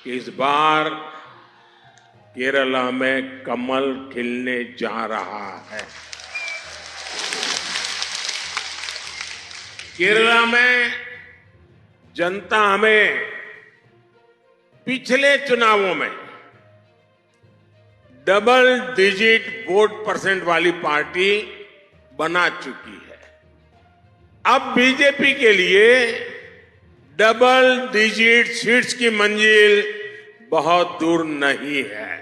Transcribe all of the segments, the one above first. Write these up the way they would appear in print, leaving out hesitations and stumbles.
कि इस बार केरला में कमल खिलने जा रहा है। केरला में जनता हमें पिछले चुनावों में डबल डिजिट वोट परसेंट वाली पार्टी बना चुकी है। अब बीजेपी के लिए डबल डिजिट सीट्स की मंजिल बहुत दूर नहीं है।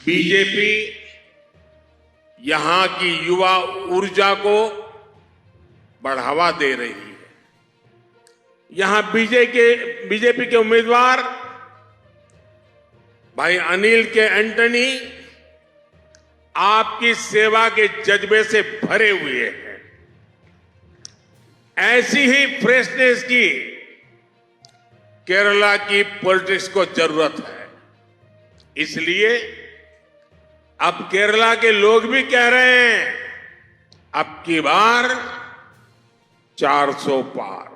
बीजेपी यहां की युवा ऊर्जा को बढ़ावा दे रही है। यहां बीजेपी के उम्मीदवार भाई अनिल के एंटनी आपकी सेवा के जज्बे से भरे हुए हैं। ऐसी ही फ्रेशनेस की केरला की पॉलिटिक्स को जरूरत है। इसलिए अब केरला के लोग भी कह रहे हैं अब की बार 400 पार।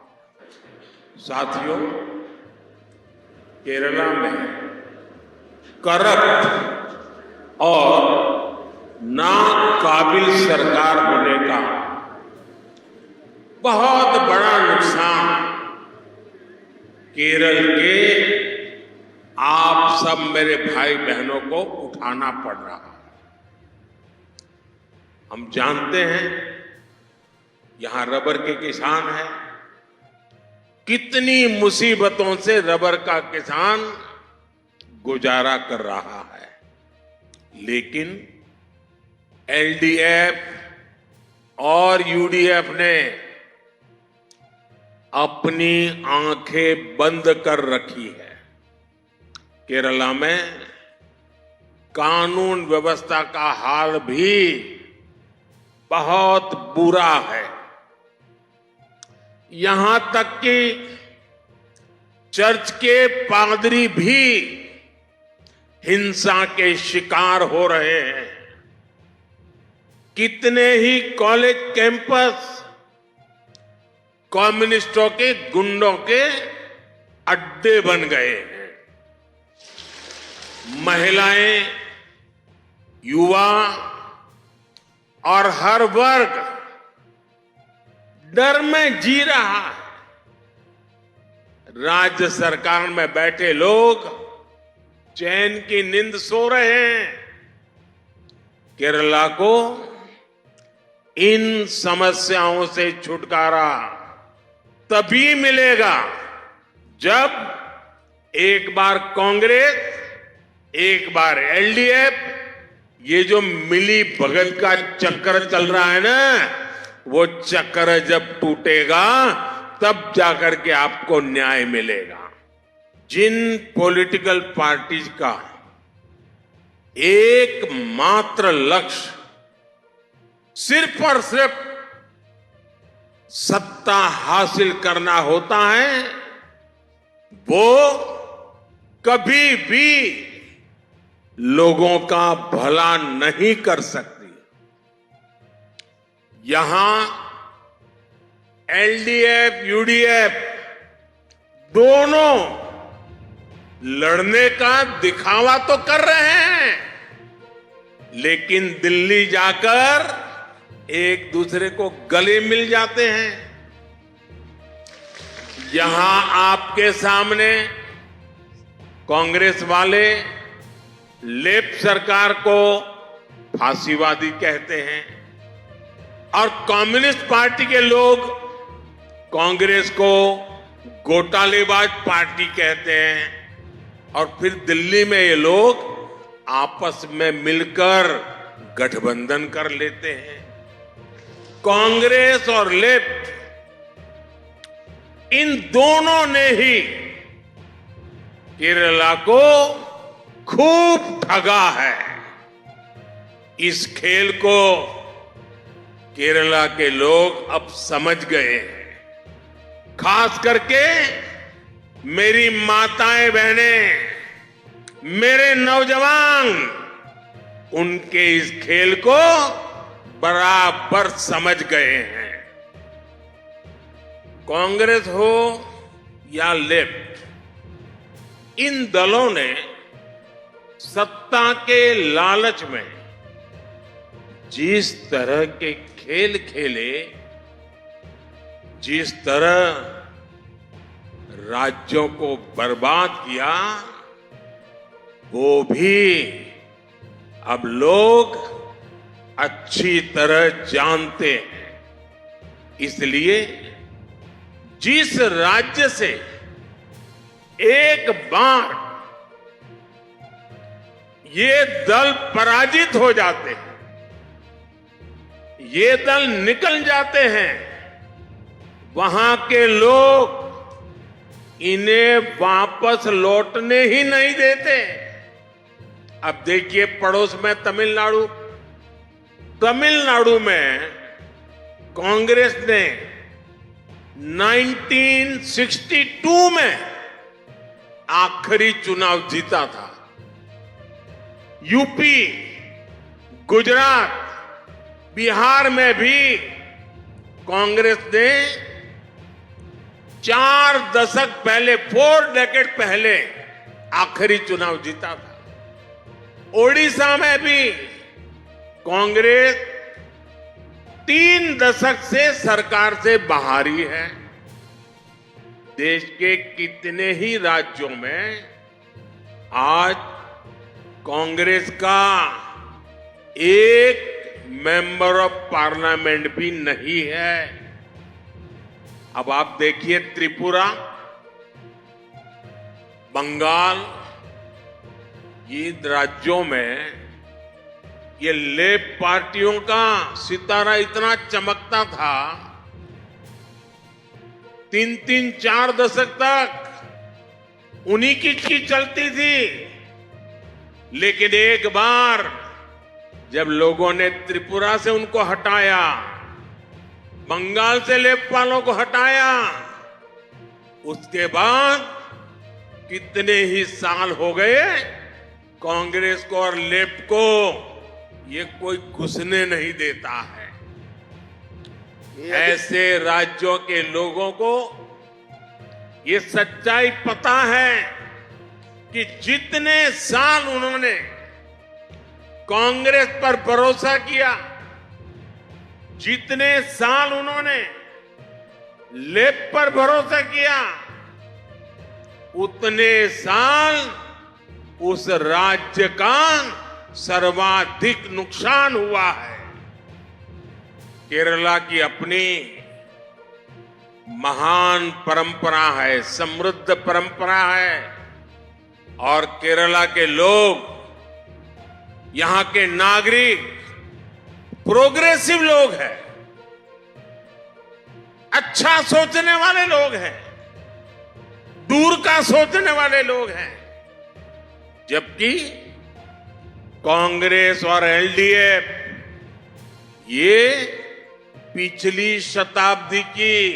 साथियों, केरला में करप्ट और नाकाबिल सरकार होने का बहुत बड़ा नुकसान केरल के आप सब मेरे भाई बहनों को उठाना पड़ रहा है। हम जानते हैं यहां रबर के किसान हैं। कितनी मुसीबतों से रबर का किसान गुजारा कर रहा है, लेकिन एलडीएफ और यूडीएफ ने अपनी आंखें बंद कर रखी है। केरला में कानून व्यवस्था का हाल भी बहुत बुरा है। यहां तक कि चर्च के पादरी भी हिंसा के शिकार हो रहे हैं। कितने ही कॉलेज कैंपस कम्युनिस्टों के गुंडों के अड्डे बन गए हैं। महिलाएं, युवा और हर वर्ग डर में जी रहा है। राज्य सरकार में बैठे लोग चैन की नींद सो रहे हैं। केरला को इन समस्याओं से छुटकारा तभी मिलेगा जब एक बार कांग्रेस, एक बार एलडीएफ, ये जो मिली भगत का चक्कर चल रहा है ना, वो चक्कर जब टूटेगा तब जाकर के आपको न्याय मिलेगा। जिन पॉलिटिकल पार्टीज का एकमात्र लक्ष्य सिर्फ और सिर्फ सत्ता हासिल करना होता है, वो कभी भी लोगों का भला नहीं कर सकती। यहां एलडीएफ, यूडीएफ दोनों लड़ने का दिखावा तो कर रहे हैं, लेकिन दिल्ली जाकर एक दूसरे को गले मिल जाते हैं। यहां आपके सामने कांग्रेस वाले लेफ्ट सरकार को फांसीवादी कहते हैं और कम्युनिस्ट पार्टी के लोग कांग्रेस को घोटालेबाज पार्टी कहते हैं। और फिर दिल्ली में ये लोग आपस में मिलकर गठबंधन कर लेते हैं। कांग्रेस और लेफ्ट इन दोनों ने ही केरला को खूब ठगा है। इस खेल को केरला के लोग अब समझ गए हैं। खास करके मेरी माताएं बहनें, मेरे नौजवान, उनके इस खेल को बराबर समझ गए हैं। कांग्रेस हो या लेफ्ट, इन दलों ने सत्ता के लालच में जिस तरह के खेल खेले, जिस तरह राज्यों को बर्बाद किया, वो भी अब लोग अच्छी तरह जानते हैं। इसलिए जिस राज्य से एक बार ये दल पराजित हो जाते हैं, ये दल निकल जाते हैं, वहां के लोग इन्हें वापस लौटने ही नहीं देते। अब देखिए पड़ोस में तमिलनाडु में कांग्रेस ने 1962 में आखिरी चुनाव जीता था। यूपी, गुजरात, बिहार में भी कांग्रेस ने 4 दशक पहले, 4 डेकेड पहले आखिरी चुनाव जीता था। ओडिशा में भी कांग्रेस 3 दशक से सरकार से बाहर ही है। देश के कितने ही राज्यों में आज कांग्रेस का एक मेंबर ऑफ पार्लियामेंट भी नहीं है। अब आप देखिए त्रिपुरा, बंगाल, ये राज्यों में ये लेफ्ट पार्टियों का सितारा इतना चमकता था, 3-3, 4 दशक तक उन्हीं की चलती थी। लेकिन एक बार जब लोगों ने त्रिपुरा से उनको हटाया, बंगाल से लेफ्ट वालों को हटाया, उसके बाद कितने ही साल हो गए कांग्रेस को और लेफ्ट को ये कोई घुसने नहीं देता है। ऐसे राज्यों के लोगों को ये सच्चाई पता है कि जितने साल उन्होंने कांग्रेस पर भरोसा किया, जितने साल उन्होंने लेफ्ट पर भरोसा किया, उतने साल उस राज्य का सर्वाधिक नुकसान हुआ है। केरला की अपनी महान परंपरा है, समृद्ध परंपरा है, और केरला के लोग, यहां के नागरिक प्रोग्रेसिव लोग हैं, अच्छा सोचने वाले लोग हैं, दूर का सोचने वाले लोग हैं। जबकि कांग्रेस और एलडीएफ ये पिछली शताब्दी की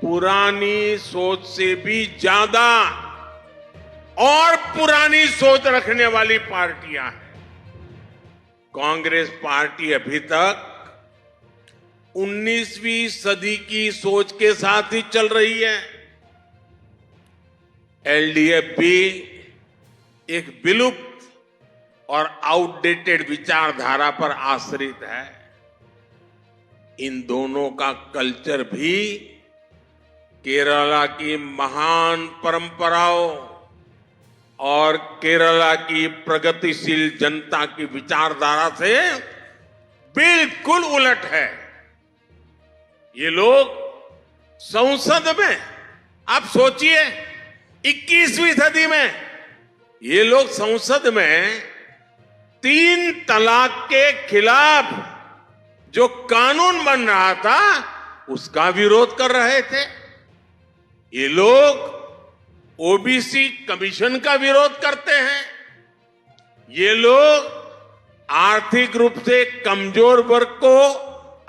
पुरानी सोच से भी ज्यादा और पुरानी सोच रखने वाली पार्टियां हैं। कांग्रेस पार्टी अभी तक 19वीं सदी की सोच के साथ ही चल रही है। एलडीएफ भी एक विलुप्त और आउटडेटेड विचारधारा पर आश्रित है। इन दोनों का कल्चर भी केरला की महान परंपराओं और केरला की प्रगतिशील जनता की विचारधारा से बिल्कुल उलट है। ये लोग संसद में, आप सोचिए 21वीं सदी में ये लोग संसद में 3 तलाक के खिलाफ जो कानून बन रहा था उसका विरोध कर रहे थे। ये लोग ओबीसी कमीशन का विरोध करते हैं। ये लोग आर्थिक रूप से कमजोर वर्ग को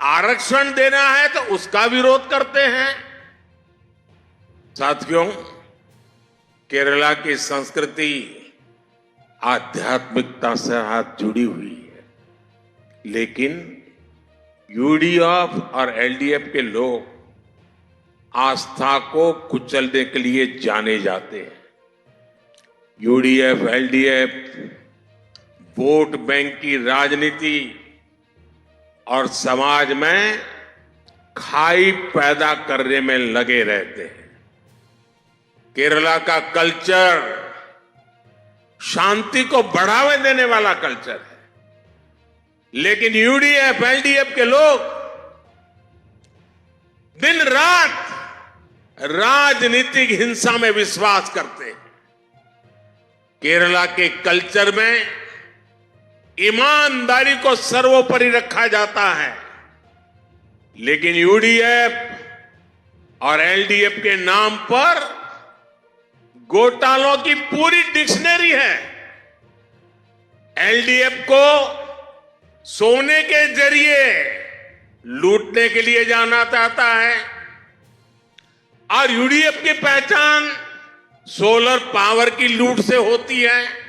आरक्षण देना है तो उसका विरोध करते हैं। साथियों, केरला की संस्कृति आध्यात्मिकता से हाथ जुड़ी हुई है, लेकिन यूडीएफ और एलडीएफ के लोग आस्था को कुचलने के लिए जाने जाते हैं। यूडीएफ, एलडीएफ वोट बैंक की राजनीति और समाज में खाई पैदा करने में लगे रहते हैं। केरला का कल्चर शांति को बढ़ावा देने वाला कल्चर है, लेकिन यूडीएफ, एलडीएफ के लोग दिन रात राजनीतिक हिंसा में विश्वास करते हैं। केरला के कल्चर में ईमानदारी को सर्वोपरि रखा जाता है, लेकिन यूडीएफ और एलडीएफ के नाम पर घोटालों की पूरी डिक्शनरी है। एलडीएफ को सोने के जरिए लूटने के लिए जाना चाहता है और यूडीएफ की पहचान सोलर पावर की लूट से होती है।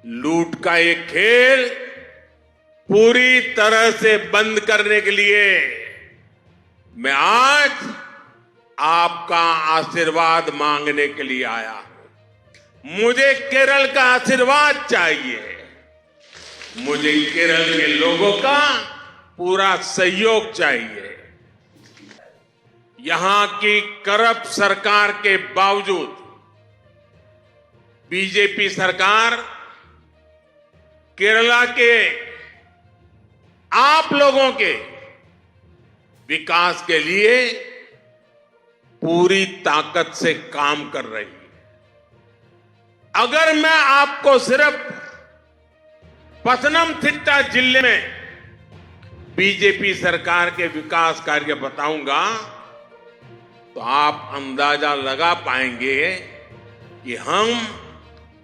लूट का ये खेल पूरी तरह से बंद करने के लिए मैं आज आपका आशीर्वाद मांगने के लिए आया हूं। मुझे केरल का आशीर्वाद चाहिए, मुझे केरल के लोगों का पूरा सहयोग चाहिए। यहां की करप्ट सरकार के बावजूद बीजेपी सरकार केरला के आप लोगों के विकास के लिए पूरी ताकत से काम कर रही है। अगर मैं आपको सिर्फ पथनमथिट्टा जिले में बीजेपी सरकार के विकास कार्य बताऊंगा तो आप अंदाजा लगा पाएंगे कि हम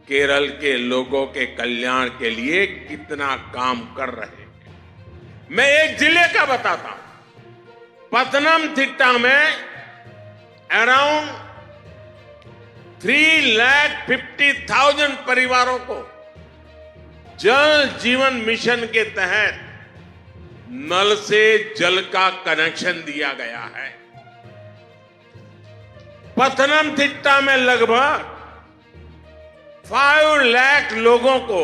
केरल के लोगों के कल्याण के लिए कितना काम कर रहे हैं। मैं एक जिले का बताता हूं। पथनमथिट्टा में अराउंड 3,50,000 परिवारों को जल जीवन मिशन के तहत नल से जल का कनेक्शन दिया गया है। पथनमथिट्टा में लगभग 5 लाख लोगों को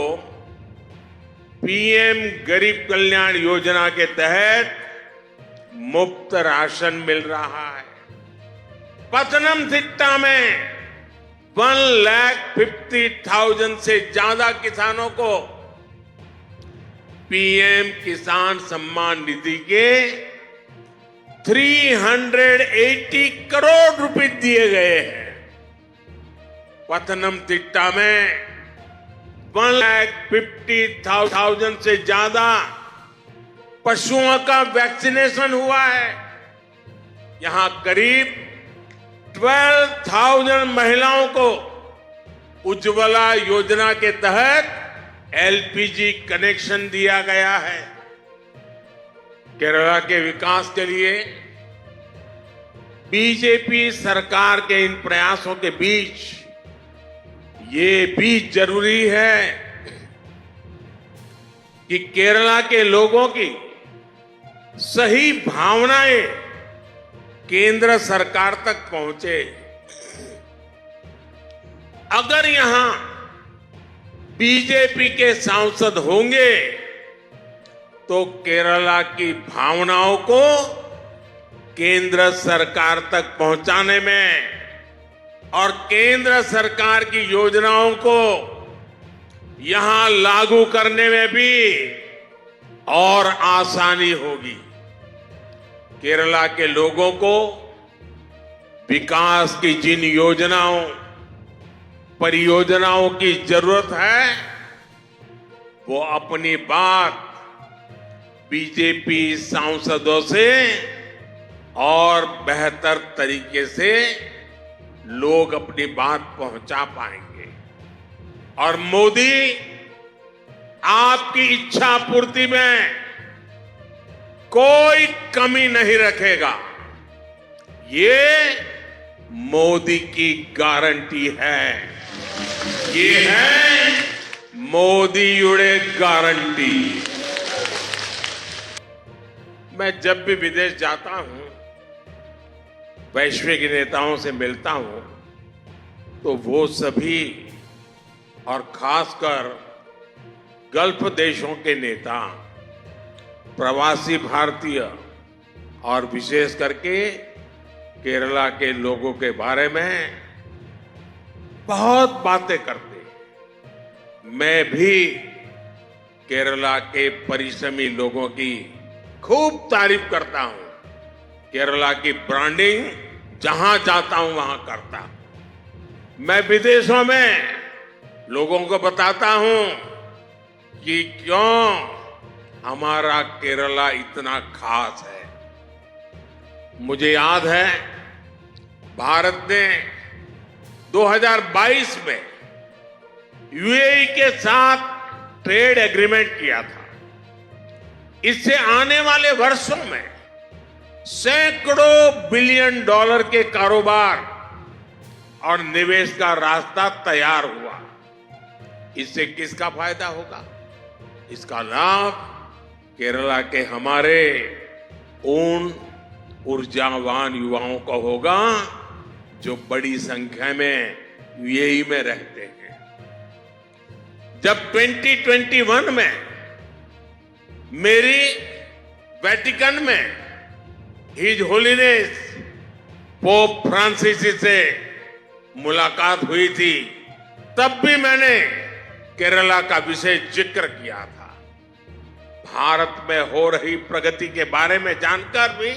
पीएम गरीब कल्याण योजना के तहत मुफ्त राशन मिल रहा है। पथनमथिट्टा में 1,50,000 से ज्यादा किसानों को पीएम किसान सम्मान निधि के 380 करोड़ रुपए दिए गए हैं। पथनमथिट्टा में 1,50,000 से ज्यादा पशुओं का वैक्सीनेशन हुआ है। यहां करीब 12,000 महिलाओं को उज्ज्वला योजना के तहत एलपीजी कनेक्शन दिया गया है। केरला के विकास के लिए बीजेपी सरकार के इन प्रयासों के बीच ये भी जरूरी है कि केरला के लोगों की सही भावनाएं केंद्र सरकार तक पहुंचे। अगर यहां बीजेपी के सांसद होंगे तो केरला की भावनाओं को केंद्र सरकार तक पहुंचाने में और केंद्र सरकार की योजनाओं को यहां लागू करने में भी और आसानी होगी। केरला के लोगों को विकास की जिन योजनाओं, परियोजनाओं की जरूरत है, वो अपनी बात बीजेपी सांसदों से और बेहतर तरीके से लोग अपनी बात पहुंचा पाएंगे। और मोदी आपकी इच्छा पूर्ति में कोई कमी नहीं रखेगा। ये मोदी की गारंटी है। ये है मोदी युड़े गारंटी। मैं जब भी विदेश जाता हूं, वैश्विक नेताओं से मिलता हूं, तो वो सभी और खासकर गल्फ देशों के नेता, प्रवासी भारतीय और विशेष करके केरला के लोगों के बारे में बहुत बातें करते हैं। मैं भी केरला के परिश्रमी लोगों की खूब तारीफ करता हूं। केरला की ब्रांडिंग जहां जाता हूं वहां करता हूं। मैं विदेशों में लोगों को बताता हूं कि क्यों हमारा केरला इतना खास है। मुझे याद है भारत ने 2022 में यूएई के साथ ट्रेड एग्रीमेंट किया था। इससे आने वाले वर्षों में सैकड़ों बिलियन डॉलर के कारोबार और निवेश का रास्ता तैयार हुआ। इससे किसका फायदा होगा? इसका लाभ केरला के हमारे उन ऊर्जावान युवाओं को होगा जो बड़ी संख्या में यूएई में रहते हैं। जब 2021 में मेरी वेटिकन में हिज होलीनेस पोप फ्रांसिस से मुलाकात हुई थी, तब भी मैंने केरला का विशेष जिक्र किया था। भारत में हो रही प्रगति के बारे में जानकर भी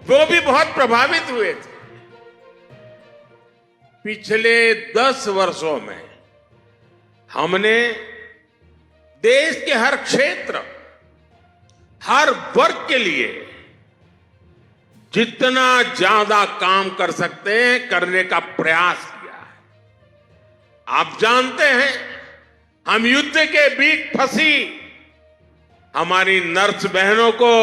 वो भी बहुत प्रभावित हुए थे। पिछले 10 वर्षों में हमने देश के हर क्षेत्र, हर वर्ग के लिए जितना ज्यादा काम कर सकते हैं करने का प्रयास किया है। आप जानते हैं, हम युद्ध के बीच फंसी हमारी नर्स बहनों को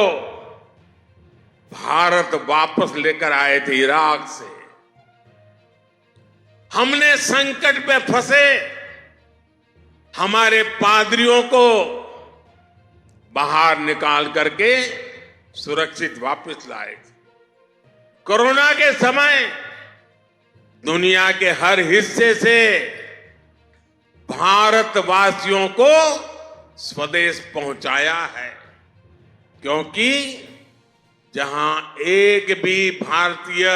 भारत वापस लेकर आए थे इराक से। हमने संकट में फंसे हमारे पादरियों को बाहर निकाल करके सुरक्षित वापस लाए थे। कोरोना के समय दुनिया के हर हिस्से से भारतवासियों को स्वदेश पहुंचाया है, क्योंकि जहां एक भी भारतीय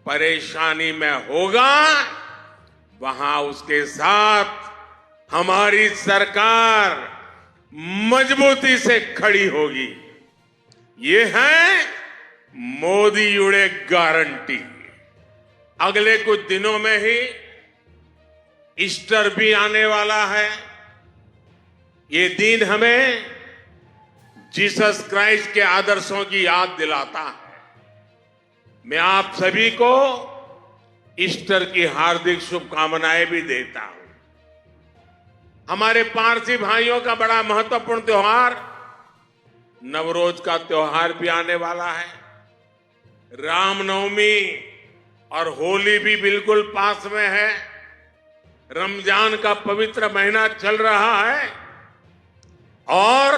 परेशानी में होगा वहां उसके साथ हमारी सरकार मजबूती से खड़ी होगी। ये है मोदी युड़े गारंटी। अगले कुछ दिनों में ही ईस्टर भी आने वाला है। ये दिन हमें जीसस क्राइस्ट के आदर्शों की याद दिलाता है। मैं आप सभी को ईस्टर की हार्दिक शुभकामनाएं भी देता हूं। हमारे पारसी भाइयों का बड़ा महत्वपूर्ण त्योहार नवरोज का त्योहार भी आने वाला है। रामनवमी और होली भी बिल्कुल पास में है। रमजान का पवित्र महीना चल रहा है और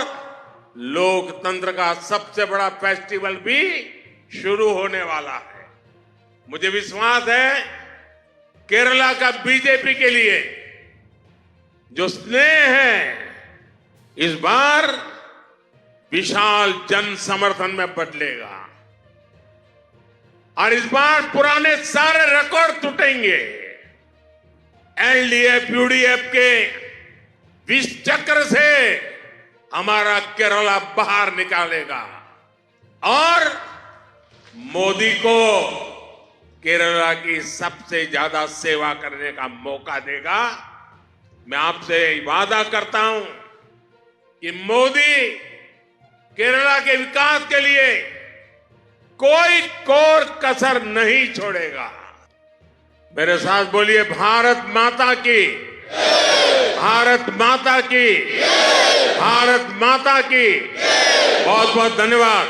लोकतंत्र का सबसे बड़ा फेस्टिवल भी शुरू होने वाला है। मुझे विश्वास है केरला का बीजेपी के लिए जो स्नेह है इस बार विशाल जन समर्थन में बदलेगा और इस बार पुराने सारे रिकॉर्ड टूटेंगे। एलडीएफ यूडीएफ के विष चक्र से हमारा केरला बाहर निकालेगा और मोदी को केरला की सबसे ज्यादा सेवा करने का मौका देगा। मैं आपसे वादा करता हूं कि मोदी केरला के विकास के लिए कोई कोर कसर नहीं छोड़ेगा। मेरे साथ बोलिए, भारत माता की, भारत माता की, भारत माता की। बहुत बहुत धन्यवाद।